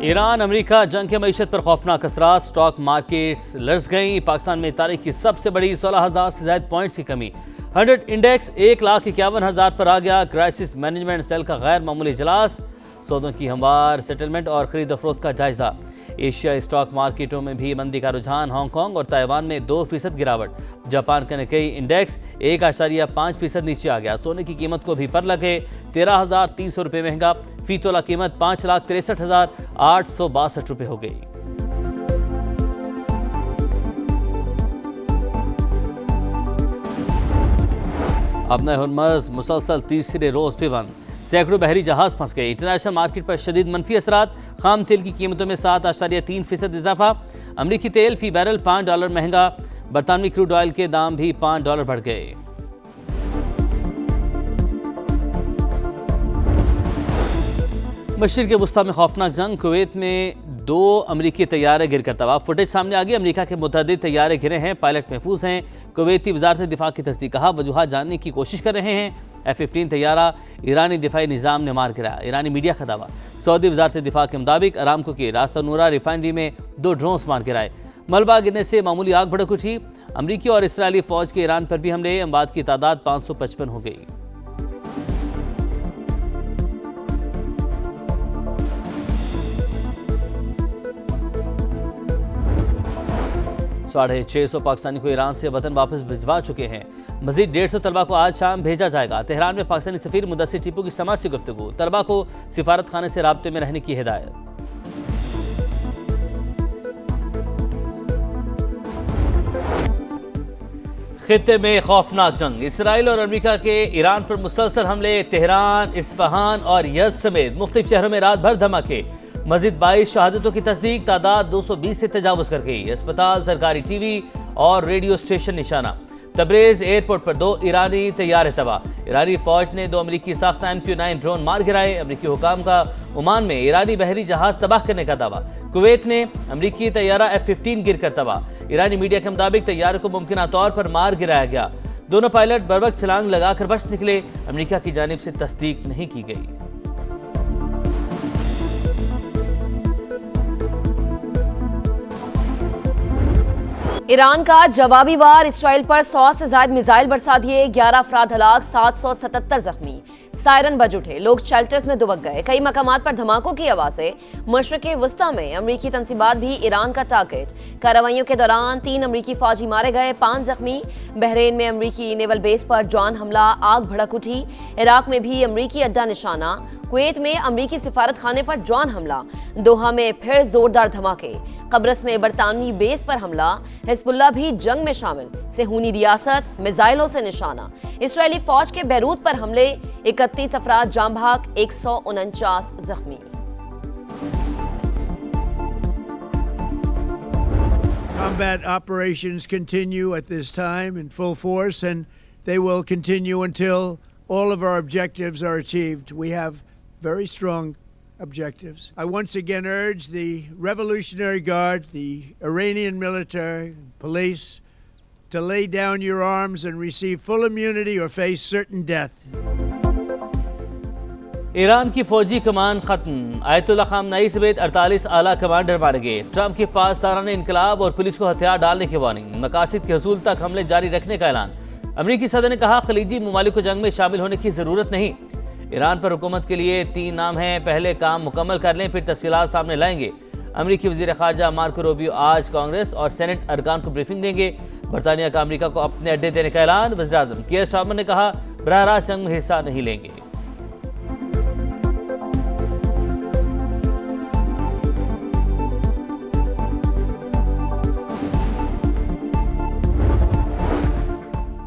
Iran America जंग के मईशत पर खौफनाक असरात, स्टॉक मार्केट्स लर्ज गई। पाकिस्तान में तारीख की सबसे बड़ी 16,000 से ज्यादा पॉइंट्स की कमी। 100 इंडेक्स 1,51,000 पर आ गया। क्राइसिस मैनेजमेंट सेल का गैर मामूली इजलास। सौदों की हमवार सेटलमेंट और खरीद फरोख्त का जायजा। एशिया स्टॉक मार्केटों में भी मंदी का रुझान। हांगकांग और ताइवान में 2% गिरावट। जापान का निक्केई इंडेक्स 1.5% नीचे आ गया। सोने की कीमत को भी पर लगे 13,300 रुपये महंगा। फी तोला कीमत 5,63,862 रुपये हो गई। अपना हुर्मुज़ मुसलसल तीसरे रोज भी बंद। सैकड़ों बहरी जहाज फंस गए। इंटरनेशनल मार्केट पर शदीद मनफी असरात। खाम तेल की कीमतों में 7.3% इजाफा। अमरीकी तेल फी बैरल $5 महंगा। बरतानवी क्रूड ऑयल के दाम भी $5 बढ़ गए। मशरिक़ वुस्ता में खौफनाक जंग। कुवैत में 2 अमरीकी तैयारे गिरकर तबाह। फुटेज सामने आ गई। अमरीका के मुतअद्दिद तैयारे गिरे हैं, पायलट महफूज हैं। कुवैती वजारत दिफा की तस्दीक। कहा वजूहात जानने की कोशिश कर रहे हैं। F-15 तैयारा ईरानी दिफाई निज़ाम ने मार गिराया। ईरानी मीडिया का दावा। सऊदी वजारत दिफा के मुताबिक अरामको की रास्ता नूरा रिफाइनरी में 2 ड्रोन्स मार गिराए। मलबा गिरने से मामूली आग भड़क उठी। अमरीकी और इसराइली फौज के ईरान पर भी हमले। अमवात की तादाद 555 हो गई। 650 पाकिस्तानी को ईरान से वतन वापस भिजवा चुके हैं। मजीद 150 तलबा को आज शाम भेजा जाएगा। तेहरान में पाकिस्तानी सफीर मुदस्सिर टीपू की समाज से गुफ्तगू। तलबा को सिफारत खाने से राब्ते में रहने की हिदायत। खित्ते में खौफनाक जंग। इसराइल और अमेरिका के ईरान पर मुसलसल हमले। तेहरान, इस्फहान और यज़द समेत मुख्तलिफ शहरों में रात भर धमाके। मजीद 22 शहादतों की तस्दीक। तादाद 220 से तजावुज कर गई। अस्पताल, सरकारी टीवी और रेडियो स्टेशन निशाना। तबरेज एयरपोर्ट पर 2 ईरानी तैयारे तबाह। ईरानी फौज ने 2 अमरीकी साख्ता MQ-9 ड्रोन मार गिराए। अमरीकी हुकाम का ओमान में ईरानी बहरी जहाज तबाह करने का दावा। कुवैत ने अमरीकी तैयारा F-15 गिरकर तबाह। ईरानी मीडिया के मुताबिक तैयारे को मुमकिन तौर पर मार गिराया गया। दोनों पायलट बरवक्त छलांग लगाकर बच निकले। अमरीका की जानिब से तस्दीक नहीं की गई। ईरान का जवाबी वार। इसराइल पर 100 से ज्यादा मिसाइल बरसा दिए। 11 अफराद हलाक, 777 जख्मी। सायरन बज उठे, लोग शेल्टर्स में दुबक गए। कई मकामात पर धमाकों की आवाजें। मशरिक़ वुस्ता में अमरीकी तंसीबात भी ईरान का टारगेट। कार्रवाइयों के दौरान 3 अमरीकी फौजी मारे गए, 5 जख्मी। बहरीन में अमरीकी नेवल बेस पर ड्रोन हमला, आग भड़क उठी। इराक में भी अमरीकी अड्डा निशाना। कुवैत में अमरीकी सिफारत खाने पर ड्रोन हमला। दोहा में फिर जोरदार धमाके। कब्रस में बरतानवी बेस पर हमला। हिजबुल्लाह भी जंग में शामिल। सेहूनी रियासत मिसाइलों से निशाना। इसराइली फौज के बैरूत पर हमले। 31 अफराद जाम भाग, 149 जख्मी। Combat operations continue at this time in full force, and they will continue until all of our objectives are achieved. We have very strong objectives. I once again urge the Revolutionary Guard, the Iranian military, police, to lay down your arms and receive full immunity or face certain death. Iran की फौजी कमान खत्म। Ayatollah Khamenei समेत 48 आला commander मारे गए। Trump के पास ताराने इनकलाब और पुलिस को हथियार डालने की वार्निंग। मकासद के हसूल तक हमले जारी रखने का ऐलान। अमरीकी सदर ने कहा खलीजी ममालिक को जंग में शामिल होने की जरूरत नहीं। ईरान पर हुकूमत के लिए 3 नाम हैं, पहले काम मुकम्मल कर लें फिर तफसीलात सामने लाएंगे। अमरीकी वजीर खारजा मार्को रूबियो आज कांग्रेस और सेनेट अरकान को ब्रीफिंग देंगे। बरतानिया का अमरीका को अपने अड्डे देने का ऐलान। वज़ीर आज़म कीर स्टारमर ने कहा बराह रास्त जंग में हिस्सा नहीं लेंगे।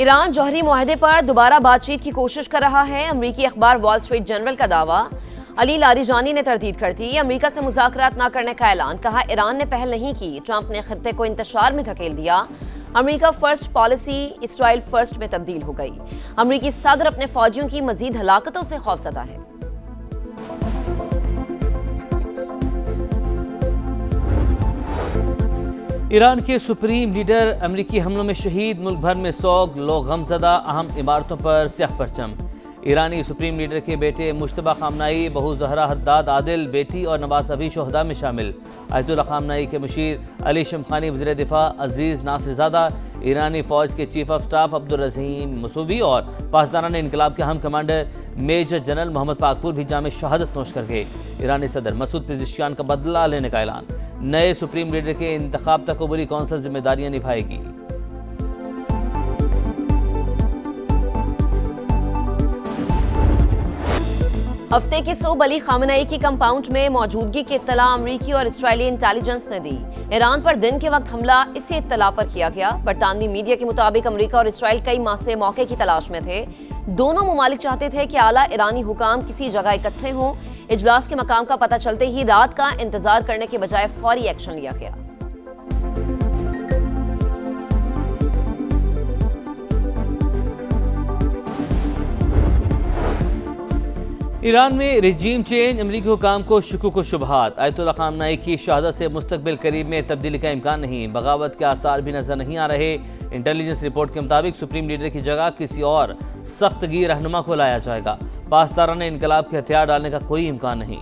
ईरान जौहरी मुआहदे पर दोबारा बातचीत की कोशिश कर रहा है। अमरीकी अखबार वॉल स्ट्रीट जर्नल का दावा। अली लारीजानी ने तरदीद कर दी। अमरीका से मुज़ाकरात न करने का ऐलान। कहा ईरान ने पहल नहीं की। ट्रंप ने खत्ते को इंतशार में धकेल दिया। अमरीका फर्स्ट पॉलिसी इसराइल फर्स्ट में तब्दील हो गई। अमरीकी सदर अपने फौजियों की मजीद हलाकतों से खौफजदा है। ईरान के सुप्रीम लीडर अमरीकी हमलों में शहीद। मुल्क भर में सोग, लोग गमजदा। अहम इमारतों पर स्याह परचम। ईरानी सुप्रीम लीडर के बेटे मुश्तबा खामनाई, बहू जहरा हद्दाद आदिल, बेटी और नवाज अभी शोहदा में शामिल। आयतुल्ला खामनाई के मुशीर अली शमखानी, वज़ीर दिफा अजीज़ नासिरज़ादा, ईरानी फ़ौज के chief of staff Abdul Rahim Mousavi और पासदारान इंकलाब के अहम commander major general Mohammad Pakpour भी जाम शहादत नोश कर गए। ईरानी सदर मसूद पेज़ेश्कियान का बदला लेने का ऐलान। नए सुप्रीम लीडर के इंतखाब तक कबूली कौंसिल जिम्मेदारियां निभाएगी। हफ्ते के सूब अली खामनेई की कंपाउंड में मौजूदगी की इत्तला अमरीकी और इसराइली इंटेलिजेंस ने दी। ईरान पर दिन के वक्त हमला इसी इत्तला पर किया गया। बरतानवी मीडिया के मुताबिक अमरीका और इसराइल कई माह से मौके की तलाश में थे। दोनों ममालिक चाहते थे कि आला ईरानी हुकाम किसी जगह इकट्ठे हों। इजलास के मकाम का पता चलते ही रात का इंतजार करने के बजाय फौरी एक्शन लिया गया। ईरान में रिजीम चेंज, अमरीकी हुकाम को शुकूक व शुबहात। आयतुल्ला खामनाई की शहादत से मुस्तकबिल करीब में तब्दीली का इम्कान नहीं, बगावत के आसार भी नजर नहीं आ रहे। इंटेलिजेंस रिपोर्ट के मुताबिक सुप्रीम लीडर की जगह किसी और सख्तगी रहनुमा को लाया जाएगा। पासदारान इनकलाब के हथियार डालने का कोई इम्कान नहीं।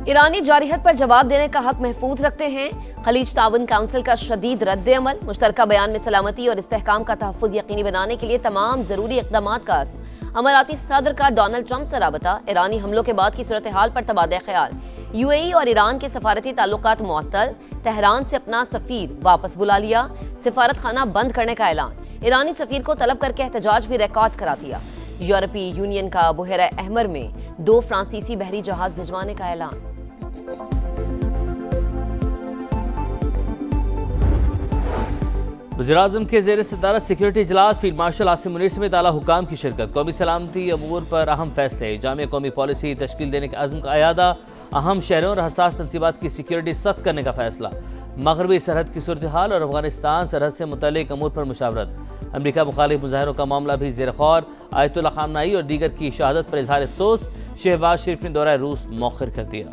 ईरानी जारहियत पर जवाब देने का हक महफूज रखते हैं। खलीज ताउन काउंसिल का शदीद रद्द अमल। मुश्तरका बयान में सलामती और इस्तेहकाम का तहफ़्फ़ुज़ यकीनी बनाने के लिए तमाम ज़रूरी इक़दामात का अज़्म। अमाराती सदर का डोनाल्ड ट्रंप से राबता। ईरानी हमलों के बाद की सूरत हाल पर तबादला ख्याल। यूएई और ईरान के सफारती ताल्लुकात मुअत्तल। तेहरान से अपना सफ़ीर वापस बुला लिया। सिफारत खाना बंद करने का ऐलान। ईरानी सफ़ीर को तलब करके एहतजाज भी रिकॉर्ड करा दिया। यूरोपीय यूनियन का बुहरा अहमर में 2 फ्रांसीसी बहरी जहाज भिजवाने का ऐलान। वज़ीर-ए-आज़म के ज़ेर सदारत सिक्योरिटी इजलास, फील्ड मार्शल आसिम मुनीर समेत आला हुकाम की शिरकत। कौमी सलामती अमूर पर अहम फैसले। जामे कौमी पॉलिसी तश्कील देने के अज़्म का अयादा। अहम शहरों और हसास तनसीबात की सिक्योरिटी सख्त करने का फैसला। मगरबी सरहद की सूरत हाल और अफगानिस्तान सरहद से मुतल्लिक अमूर पर मुशावरत। अमरीका मुखालिफ मुजाहिरों का मामला भी ज़ेर गौर। आयतुल्ला खामनाई और दीगर की शहादत पर इजहार अफसोस। शहबाज शरीफ ने दौरा रूस मौखर कर दिया।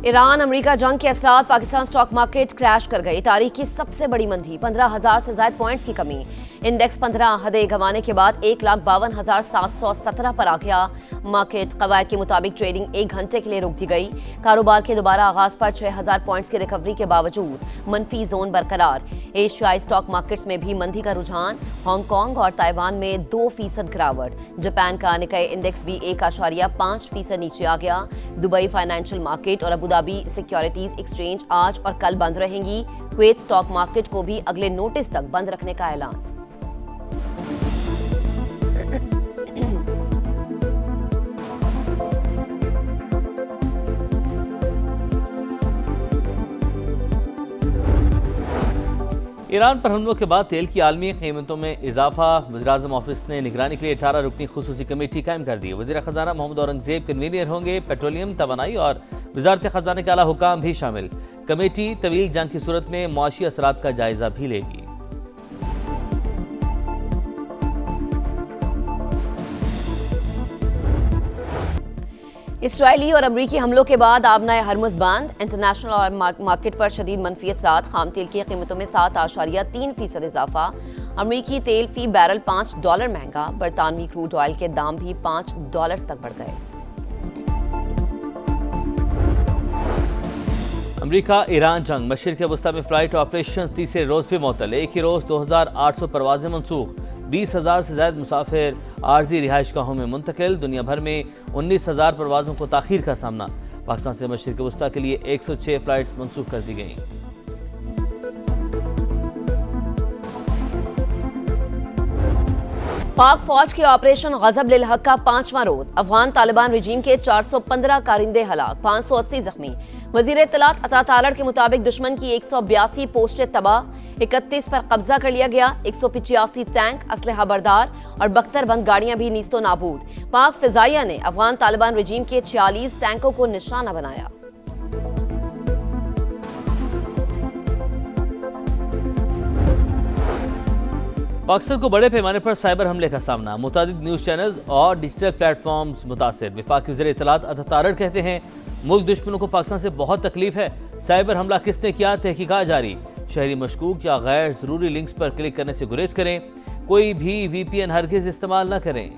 ईरान अमेरिका जंग के असरात, पाकिस्तान स्टॉक मार्केट क्रैश कर गई। तारीख की सबसे बड़ी मंदी, 15,000 से ज्यादा पॉइंट्स की कमी। इंडेक्स 15 हदें गंवाने के बाद 1,52,717 पर आ गया। मार्केट कवायद के मुताबिक ट्रेडिंग 1 घंटे के लिए रोक दी गई। कारोबार के दोबारा आगाज पर 6,000 पॉइंट्स की रिकवरी के बावजूद मनफी जोन बरकरार। एशियाई स्टॉक मार्केट्स में भी मंदी का रुझान। हांगकांग और ताइवान में 2% गिरावट। जापान का निकाय इंडेक्स भी 1.5% नीचे आ गया। दुबई फाइनेंशियल मार्केट और अबू धाबी सिक्योरिटीज एक्सचेंज आज और कल बंद रहेंगी। कुवैत स्टॉक मार्केट को भी अगले नोटिस तक बंद रखने का ऐलान। ईरान पर हमलों के बाद तेल की आलमी कीमतों में इजाफा। वज़ीर-ए-आज़म ऑफिस ने निगरानी के लिए 18 रुकनी खुसूसी कमेटी कायम कर दी। वज़ीर ख़जाना मोहम्मद औरंगज़ेब कन्वीनियर होंगे। पेट्रोलियम, तवानाई और वज़ारत ख़जाना के आला हुकाम भी शामिल। कमेटी तवील जंग की सूरत में मुआशी असरात का जायजा भी लेगी। इसराइली और अमरीकी हमलों के बाद आबनाए हरमुज़ बंद। इंटरनेशनल ऑयल मार्केट पर शदीद मनफी असरात। खाम तेल की कीमतों में 7.3% इजाफा। अमरीकी तेल फी बैरल $5 महंगा। बरतानवी क्रूड ऑयल के दाम भी $5 तक बढ़ गए। अमरीका ईरान जंग, मशरिक़ वस्ता में फ्लाइट ऑपरेशन तीसरे रोज भी मुअत्तल। एक ही रोज 2,800 परवाजें मनसूख। 20,000 से ज्यादा मुसाफिर आर्जी रिहाइशगाहों में मुंतकिल। दुनिया भर में 19,000 परवाजों को ताखीर का सामना। पाकिस्तान से मशरिक़ वस्ता के लिए 106 फ्लाइट्स मनसूख कर दी गई। पाक फौज के ऑपरेशन गजब लिल हक का 5वां रोज। अफगान तालिबान रजीम के 415 कारिंदे हलाक, 580 जख्मी। वजीर इत्तलात अता तालड़ के मुताबिक दुश्मन की 182 पोस्टें तबाह, 31 पर कब्जा कर लिया गया। 185 टैंक, असलहा बरदार और बख्तर बंद गाड़ियां भी नीस्तो नाबूद। पाक फिजाइया ने अफगान तालिबान रजीम के 46 टैंकों को निशाना बनाया। पाकिस्तान को बड़े पैमाने पर साइबर हमले का सामना, मुतादिद न्यूज़ चैनल्स और डिजिटल प्लेटफॉर्म्स मुतासिर। वफाकी वज़ीर इत्तलात अता तारड़ कहते हैं मुल्क दुश्मनों को पाकिस्तान से बहुत तकलीफ है। साइबर हमला किसने किया, तहकीकात जारी। शहरी मशकूक या गैर ज़रूरी लिंक्स पर क्लिक करने से गुरेज करें। कोई भी VPN हरगिज़ इस्तेमाल न करें।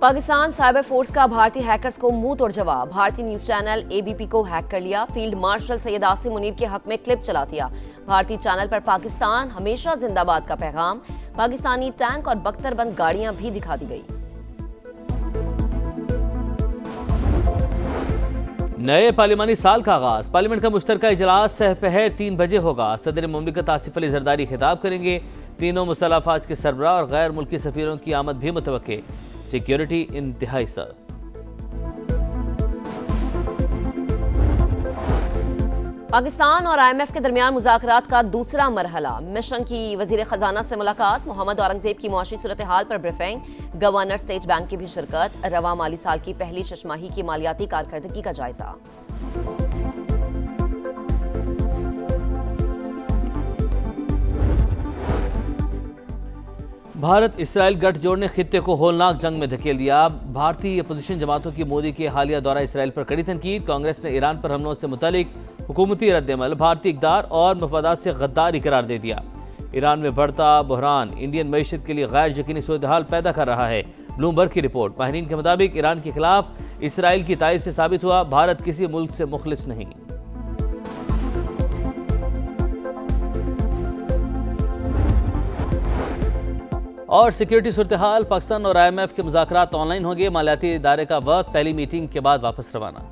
पाकिस्तान साइबर फोर्स का भारतीय हैकर्स को मुंह तोड़ जवाब। भारतीय न्यूज चैनल ABP को हैक कर लिया। फील्ड मार्शल सैयद आसिम मुनीर के हक में क्लिप चला दिया। भारतीय चैनल पर पाकिस्तान हमेशा जिंदाबाद का पैगाम। पाकिस्तानी टैंक और बख्तरबंद गाड़ियां भी दिखा दी गई। नए पार्लिमानी साल का आगाज। पार्लियामेंट का मुश्तरका इजलास सहपहर 3 बजे होगा। सदर मुमलिकत आसिफ अली जरदारी खिताब करेंगे। तीनों मुसल्लह अफवाज के सरबराह और गैर मुल्की सफीरों की आमद भी मुतवक्के। सिक्योरिटी इंतहाई सख्त। पाकिस्तान और IMF के दरमियान मुज़ाकरात का दूसरा मरहला। मिशन की वजीर खजाना से मुलाकात। मोहम्मद औरंगजेब की मुआशी सूरत हाल पर ब्रीफिंग। गवर्नर स्टेट बैंक की भी शिरकत। रवा माली साल की पहली शशमाही की मालियाती कारकर्दगी का जायजा। भारत इसराइल गठजोड़ ने खित्ते को होलनाक जंग में धकेल दिया। भारतीय अपोजिशन जमातों की मोदी के हालिया दौरा इसराइल पर कड़ी तनकीद। कांग्रेस ने ईरान पर हमलों से मुतालिक हुकूमती रद्दमल भारतीय इक़दार और मफादात से गद्दारी करार दे दिया। ईरान में बढ़ता बहरान इंडियन मईशत के लिए गैर यकीनी सूरत हाल पैदा कर रहा है। ब्लूमबर्ग की रिपोर्ट। माहिरीन के मुताबिक ईरान के खिलाफ इसराइल की तायद से साबित हुआ भारत किसी मुल्क से मुखलिस नहीं। और सिक्योरिटी सूरत हाल। पाकिस्तान और IMF के मुज़ाकरात ऑनलाइन होंगे। मालियाती इदारे का वक्त पहली मीटिंग के बाद वापस रवाना।